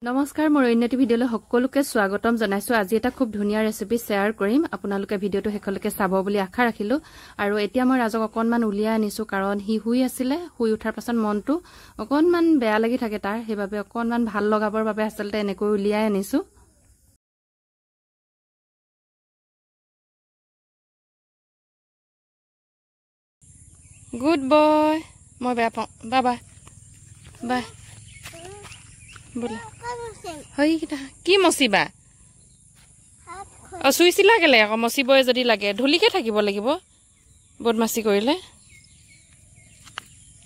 নমস্কাৰ মোৰ অন্যটি ভিডিঅলৈ সকলোকে স্বাগতম জনাইছো। আজি এটা খুব ধুনীয়া ৰেচিপি শেয়াৰ কৰিম। আপোনালোকে ভিডিঅটো শেষলৈকে চাব বুলি আশা ৰাখিলো। আৰু এতিয়া মই ৰাজক অকনমান উলিয়াই আনিছো কাৰণ হি শুই আছিলে। শুই উঠাৰ পাছত মনটো অকনমান বেয়া লাগি থাকে তাৰ, সেইবাবে অকনমান ভাল লগাবৰ বাবে আচলতে এনেকৈ উলিয়াই আনিছো। গুড বয়, মই বেয়া পাওঁ। বাই বাই বাই বোলে হয় কি মচিবা চুইছিলা কেলে আকৌ মচিবই যদি লাগে ধুলিকে থাকিব লাগিব। বদমাচি কৰিলে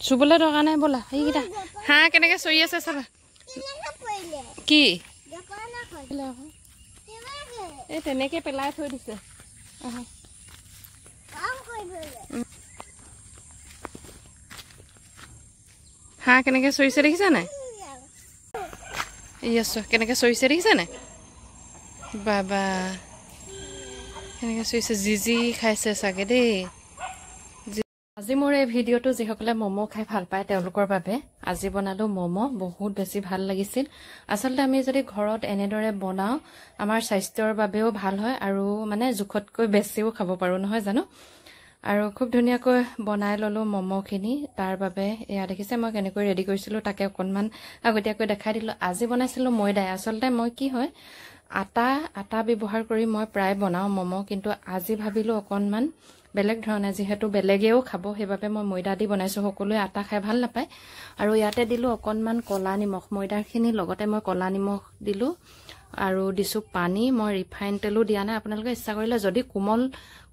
চুবলৈ দৰকাৰ নাই। ব'লা সেইকেইটা হাঁহ কেনেকে চৰি আছে চাবা। কি এই তেনেকে পেলাই থৈ দিছে। হাঁহ কেনেকে চৰিছে দেখিছা নাই? কেনেকে চৰিছে দেখিছা নাই? বাবা কেনেকে চৰিছে, জিজি খাইছে চাগে দেই। আজি মোৰ এই ভিডিঅ'টো যিসকলে ম'ম' খাই ভাল পায় তেওঁলোকৰ বাবে আজি বনালো ম'ম'। বহুত বেছি ভাল লাগিছিল। আচলতে আমি যদি ঘৰত এনেদৰে বনাওঁ আমাৰ স্বাস্থ্যৰ বাবেও ভাল হয় আৰু মানে জোখতকৈ বেছিও খাব পাৰো নহয় জানো। আৰু খুব ধুনীয়াকৈ বনাই ললো ম'ম'খিনি। তাৰ বাবে এয়া দেখিছে মই কেনেকৈ ৰেডি কৰিছিলো তাকে অকনমান আগতীয়াকৈ দেখাই দিলো। আজি বনাইছিলো ময়দাই। আচলতে মই কি হয় আটা ব্যৱহাৰ কৰি মই প্ৰায় বনাওঁ ম'ম', কিন্তু আজি ভাবিলো অকনমান বেলেগ ধৰণে, যিহেতু বেলেগেও খাব সেইবাবে মই ময়দা দি বনাইছো। সকলোৱে আটা খাই ভাল নাপায়। আৰু ইয়াতে দিলো অকনমান কলা নিমখ, ময়দাখিনিৰ লগতে মই কলা নিমখ দিলো আৰু দিছো পানী। মই ৰিফাইন তেলো দিয়া নাই। আপোনালোকে ইচ্ছা কৰিলে যদি কোমল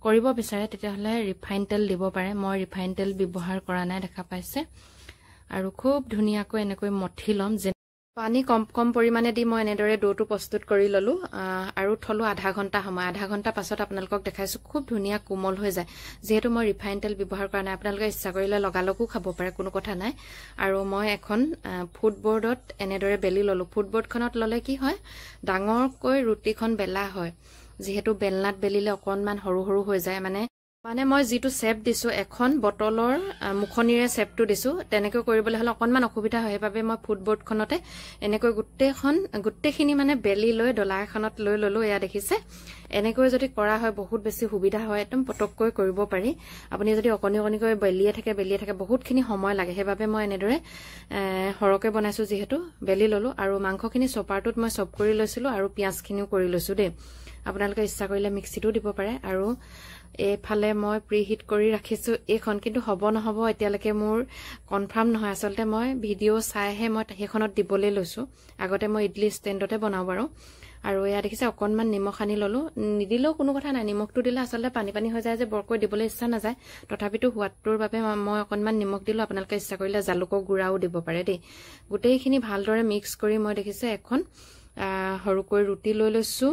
কৰিব বিচাৰে তেতিয়াহ'লে ৰিফাইন তেল দিব পাৰে। মই ৰিফাইন তেল ব্যৱহাৰ কৰা নাই, দেখা পাইছে। আৰু খুব ধুনীয়াকৈ এনেকৈ মঠি ল'ম। পানী কম পৰিমাণে দি মই এনেদৰে ডোটো প্ৰস্তুত কৰি ললো আৰু থলো আধা ঘণ্টা সময়। আধা ঘণ্টা পাছত আপোনালোকক দেখাইছো খুব ধুনীয়া কোমল হৈ যায়। যিহেতু মই ৰিফাইন তেল ব্যৱহাৰ কৰা নাই, আপোনালোকে ইচ্ছা কৰিলে লগালগো খাব পাৰে, কোনো কথা নাই। আৰু মই এখন ফুটবৰ্ডত এনেদৰে বেলি ললো। ফুটবৰ্ডখনত ললে কি হয় ডাঙৰকৈ ৰুটিখন বেলা হয়। যিহেতু বেলনাত বেলিলে অকনমান সৰু সৰু হৈ যায়। মানে মই যিটো চেপ দিছো এখন বটলৰ মুখনিৰে চেপটো দিছো, তেনেকৈ কৰিবলৈ হলে অকনমান অসুবিধা হয়। সেইবাবে মই ফুটবৰ্ডখনতে এনেকৈ গোটেইখিনি মানে বেলি লৈ ডলা এখনত লৈ ললো। এয়া দেখিছে এনেকৈ যদি কৰা হয় বহুত বেছি সুবিধা হয়। একদম পটককৈ কৰিব পাৰি। আপুনি যদি অকণিকৈ বেলিয়ে থাকে বহুতখিনি সময় লাগে। সেইবাবে মই এনেদৰে সৰহকৈ বনাইছো যিহেতু বেলি ললো। আৰু মাংসখিনি চপাৰটোত মই চপ কৰি লৈছিলো আৰু পিঁয়াজখিনিও কৰি লৈছো দেই। আপোনালোকে ইচ্ছা কৰিলে মিক্সিতো দিব পাৰে। আৰু এইফালে মই প্ৰিহিট কৰি ৰাখিছো এইখন, কিন্তু হ'ব নহ'ব এতিয়ালৈকে মোৰ কনফাৰ্ম নহয়। আচলতে মই ভিডিঅ' চাইহে মই সেইখনত দিবলৈ লৈছো। আগতে মই ইডলি ষ্টেণ্ডতে বনাওঁ বাৰু। আৰু এয়া দেখিছে অকনমান নিমখ আনি ললো। নিদিলেও কোনো কথা নাই, নিমখটো দিলে আচলতে পানী হৈ যায় যে বৰকৈ দিবলৈ ইচ্ছা নাযায়। তথাপিতো সোৱাদটোৰ বাবে মই অকনমান নিমখ দিলো। আপোনালোকে ইচ্ছা কৰিলে জালুকৰ গুড়াও দিব পাৰে দেই। গোটেইখিনি ভালদৰে মিক্স কৰি মই দেখিছে এখন সৰুকৈ ৰুটি লৈ লৈছো।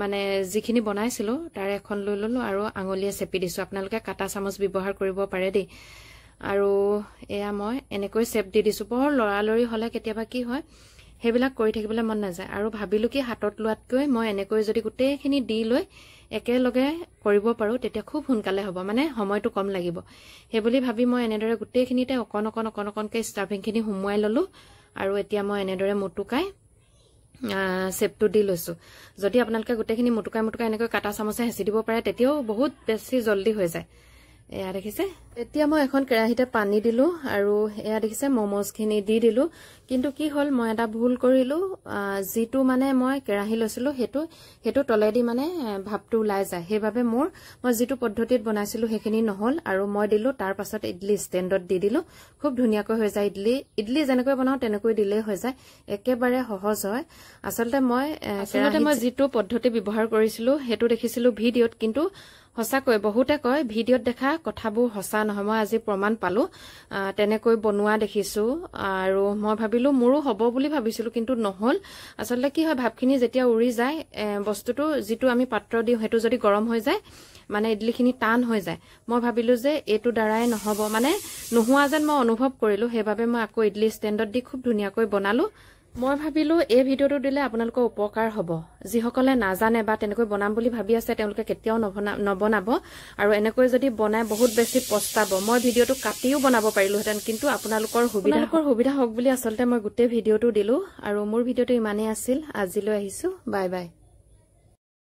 মানে যিখিনি বনাইছিলো তাৰে এখন লৈ ললো আৰু আঙুলিয়ে চেপি দিছো। আপোনালোকে কাটা চামুচ ব্যৱহাৰ কৰিব পাৰে দেই। আৰু এয়া মই এনেকৈ চেপ দি দিছো। বৰ লৰালৰি হলে কেতিয়াবা কি হয় সেইবিলাক কৰি থাকিবলৈ মন নাযায়। আৰু ভাবিলো কি হাতত লোৱাতকৈ মই এনেকৈ যদি গোটেইখিনি দি লৈ একেলগে কৰিব পাৰো তেতিয়া খুব সোনকালে হ'ব, মানে সময়টো কম লাগিব। সেইবুলি ভাবি মই এনেদৰে গোটেইখিনিতে অকণকে ষ্টাফিংখিনি সুমুৱাই ললো। আৰু এতিয়া মই এনেদৰে মুটুকাই চেপটো দি লৈছো। যদি আপোনালোকে গোটেইখিনি মুটুকাই এনেকৈ কাটা চামুচে হেঁচি দিব পাৰে তেতিয়াও বহুত বেছি জল্দি হৈ যায়। এয়া দেখিছে এতিয়া মই এখন কেৰাহীতে পানী দিলো আৰু এয়া দেখিছে মম'জখিনি দি দিলো। কিন্তু কি হ'ল মই এটা ভুল কৰিলো। যিটো মানে মই কেৰাহী লৈছিলো সেইটো তলেদি মানে ভাপটো ওলাই যায়। সেইবাবে মই যিটো পদ্ধতিত বনাইছিলো সেইখিনি নহল আৰু মই দিলো তাৰ পাছত ইডলি ষ্টেণ্ডত দি দিলো। খুব ধুনীয়াকৈ হৈ যায়। ইডলি যেনেকৈ বনাও তেনেকৈ দিলেই হৈ যায়। একেবাৰে সহজ হয়। আচলতে মই যিটো পদ্ধতি ব্যৱহাৰ কৰিছিলো সেইটো দেখিছিলো ভিডিঅ'ত, কিন্তু সঁচাকৈ বহুতে কয় ভিডিঅ'ত দেখা কথাবোৰ সঁচা নহয়। মই আজি প্ৰমাণ পালো। তেনেকৈ বনোৱা দেখিছো আৰু মই ভাবিলো মোৰো হ'ব বুলি ভাবিছিলো, কিন্তু নহল। আচলতে কি হয় ভাপখিনি যেতিয়া উৰি যায় বস্তুটো যিটো আমি পাত্ৰ দিওঁ সেইটো যদি গৰম হৈ যায় মানে ইডলিখিনি টান হৈ যায়। মই ভাবিলো যে এইটো দ্বাৰাই নহব, মানে নোহোৱা যেন মই অনুভৱ কৰিলো। সেইবাবে মই আকৌ ইডলি ষ্টেণ্ডত দি খুব ধুনীয়াকৈ বনালো। মই ভাবিলো এই ভিডিঅ'টো দিলে আপোনালোকৰ উপকাৰ হ'ব যিসকলে নাজানে বা তেনেকৈ বনাম বুলি ভাবি আছে তেওঁলোকে কেতিয়াও নবনাব আৰু এনেকৈ যদি বনাই বহুত বেছি পস্তাব মই ভিডিঅ'টো কাটিও বনাব পাৰিলোহেঁতেন কিন্তু আপোনালোকৰ সুবিধা হওক বুলি আচলতে মই গোটেই ভিডিঅ'টো দিলো আৰু মোৰ ভিডিঅ'টো ইমানেই আছিল আজিলৈ আহিছো বাই বাই